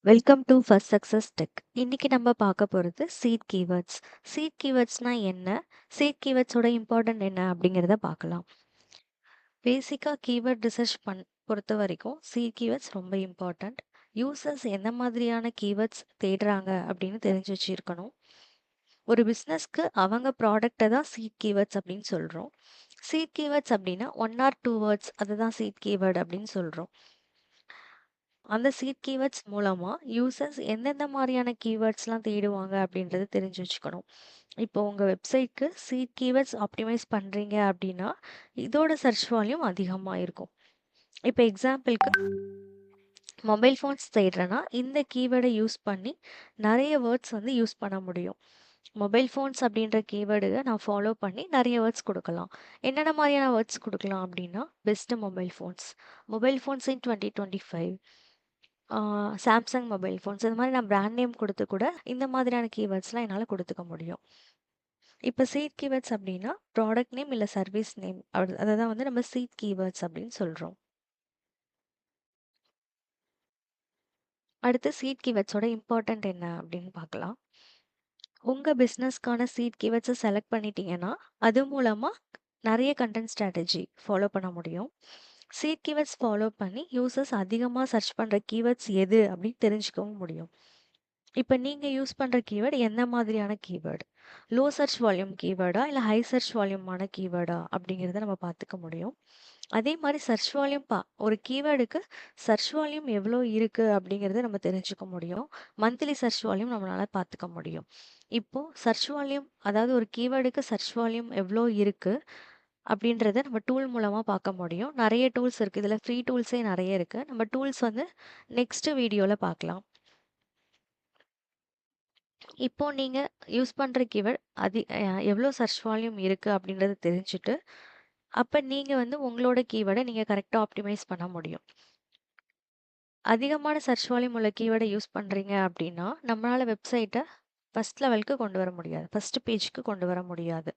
Welcome to first success tech. இன்னைக்கு நம்ம பார்க்க போகிறது சீட் கீவேர்ட்ஸ். சீட் கீவேர்ட்ஸ்னா என்ன, சீட் கீவேர்ட்ஸோட இம்பார்ட்டன்ட் என்ன அப்படிங்கிறத பார்க்கலாம். பேசிக்காக கீவேர்ட் ரிசர்ச் பொறுத்த வரைக்கும் சீட் கீவேர்ட்ஸ் ரொம்ப இம்பார்ட்டண்ட். யூசர்ஸ் எந்த மாதிரியான கீவேர்ட்ஸ் தேடுறாங்க அப்படின்னு தெரிஞ்சு வச்சுருக்கணும். ஒரு பிஸ்னஸ்க்கு அவங்க ப்ராடக்டை தான் சீட் கீவேர்ட்ஸ் அப்படின்னு சொல்கிறோம். சீட் கீவேர்ட்ஸ் அப்படின்னா 1 or 2 வேர்ட்ஸ் அதுதான் சீட் கீவேர்ட் அப்படின்னு சொல்கிறோம். அந்த சீட் கீவேர்ட்ஸ் மூலமா யூசர்ஸ் எந்தெந்த மாதிரியான கீவேர்ட்ஸ்லாம் தேடுவாங்க அப்படின்றத தெரிஞ்சு வச்சுக்கணும். இப்போ உங்கள் வெப்சைட்க்கு சீட் கீவேர்ட்ஸ் ஆப்டிமைஸ் பண்ணுறீங்க அப்படின்னா இதோட சர்ச் வால்யூம் அதிகமாக இருக்கும். இப்போ எக்ஸாம்பிளுக்கு மொபைல் ஃபோன்ஸ் தேடுறேன்னா இந்த கீவேர்டை யூஸ் பண்ணி நிறைய வேர்ட்ஸ் வந்து யூஸ் பண்ண முடியும். மொபைல் ஃபோன்ஸ் அப்படின்ற கீவேர்டை நான் ஃபாலோ பண்ணி நிறைய வேர்ட்ஸ் கொடுக்கலாம். என்னென்ன மாதிரியான வேர்ட்ஸ் கொடுக்கலாம் அப்படின்னா பெஸ்ட் மொபைல் ஃபோன்ஸ் இன் 2025, சாம்சங் மொபைல் ஃபோன்ஸ், இந்த மாதிரி நான் பிராண்ட் நேம் கொடுத்து கூட இந்த மாதிரியான கீவேர்ட்ஸ்லாம் என்னால் கொடுத்துக்க முடியும். இப்போ சீட் கீவேர்ட்ஸ் அப்படின்னா ப்ராடக்ட் நேம் இல்லை சர்வீஸ் நேம் அதை தான் வந்து நம்ம சீட் கீவேர்ட்ஸ் அப்படின்னு சொல்கிறோம். அடுத்து சீட் கீவேர்ட்ஸோட இம்பார்ட்டன்ட் என்ன அப்படின்னு பார்க்கலாம். உங்கள் பிஸ்னஸ்க்கான சீட் கீவேர்ட்ஸை செலக்ட் பண்ணிட்டீங்கன்னா அது மூலமாக நிறைய கண்டென்ட் ஸ்ட்ராட்டஜி ஃபாலோ பண்ண முடியும். சீட் கீவேர்ட்ஸ் ஃபாலோ பண்ணி யூசர்ஸ் அதிகமாக சர்ச் பண்ணுற கீவேர்ட்ஸ் எது அப்படின்னு தெரிஞ்சுக்கவும் முடியும். இப்போ நீங்கள் யூஸ் பண்ணுற கீவேர்டு எந்த மாதிரியான கீவேர்டு, லோ சர்ச் வால்யூம் கீவேர்டா இல்லை ஹை சர்ச் வால்யூமான கீவேர்டா அப்படிங்கிறத நம்ம பார்த்துக்க முடியும். அதே மாதிரி சர்ச் வால்யூம் ஒரு கீவேர்டுக்கு சர்ச் வால்யூம் எவ்வளோ இருக்குது அப்படிங்கிறத நம்ம தெரிஞ்சுக்க முடியும். மந்த்லி சர்ச் வால்யூம் நம்மளால் பார்த்துக்க முடியும். இப்போது சர்ச் வால்யூம், அதாவது ஒரு கீவேர்டுக்கு சர்ச் வால்யூம் எவ்வளோ இருக்குது அப்படின்றத நம்ம டூல் மூலமாக பார்க்க முடியும். நிறைய டூல்ஸ் இருக்குது, இதில் ஃப்ரீ டூல்ஸே நிறைய இருக்குது. நம்ம டூல்ஸ் வந்து நெக்ஸ்ட் வீடியோவில் பார்க்கலாம். இப்போ நீங்கள் யூஸ் பண்ணுற கீவேர்ட் எவ்வளோ சர்ச் வால்யூம் இருக்குது அப்படின்றத தெரிஞ்சுட்டு அப்போ நீங்கள் வந்து உங்களோட கீவேர்டை நீங்கள் கரெக்டாக ஆப்டிமைஸ் பண்ண முடியும். அதிகமான சர்ச் வால்யூம் உள்ள கீவேர்டை யூஸ் பண்ணுறீங்க அப்படின்னா நம்மளால் வெப்சைட்டை ஃபஸ்ட் லெவலுக்கு கொண்டு வர முடியாது, ஃபஸ்ட் பேஜுக்கு கொண்டு வர முடியாது.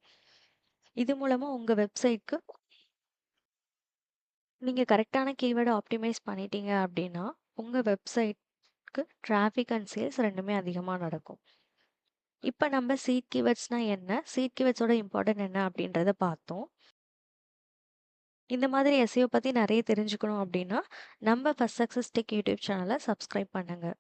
இது மூலமாக உங்கள் வெப்சைட்க்கு நீங்கள் கரெக்டான கீவேர்டை ஆப்டிமைஸ் பண்ணிட்டீங்க அப்படின்னா உங்கள் வெப்சைட்க்கு டிராஃபிக் அண்ட் சேல்ஸ் ரெண்டுமே அதிகமாக நடக்கும். இப்போ நம்ம சீட் கீவேர்ட்ஸ்னால் என்ன, சீட் கீவேர்ட்ஸோட இம்பார்ட்டன்ட் என்ன அப்படின்றத பார்த்தோம். இந்த மாதிரி எஸ்இஓ பற்றி நிறைய தெரிஞ்சுக்கணும் அப்படின்னா நம்ம ஃபர்ஸ்ட் சக்ஸஸ் டெக் யூடியூப் சேனலை சப்ஸ்கிரைப் பண்ணுங்கள்.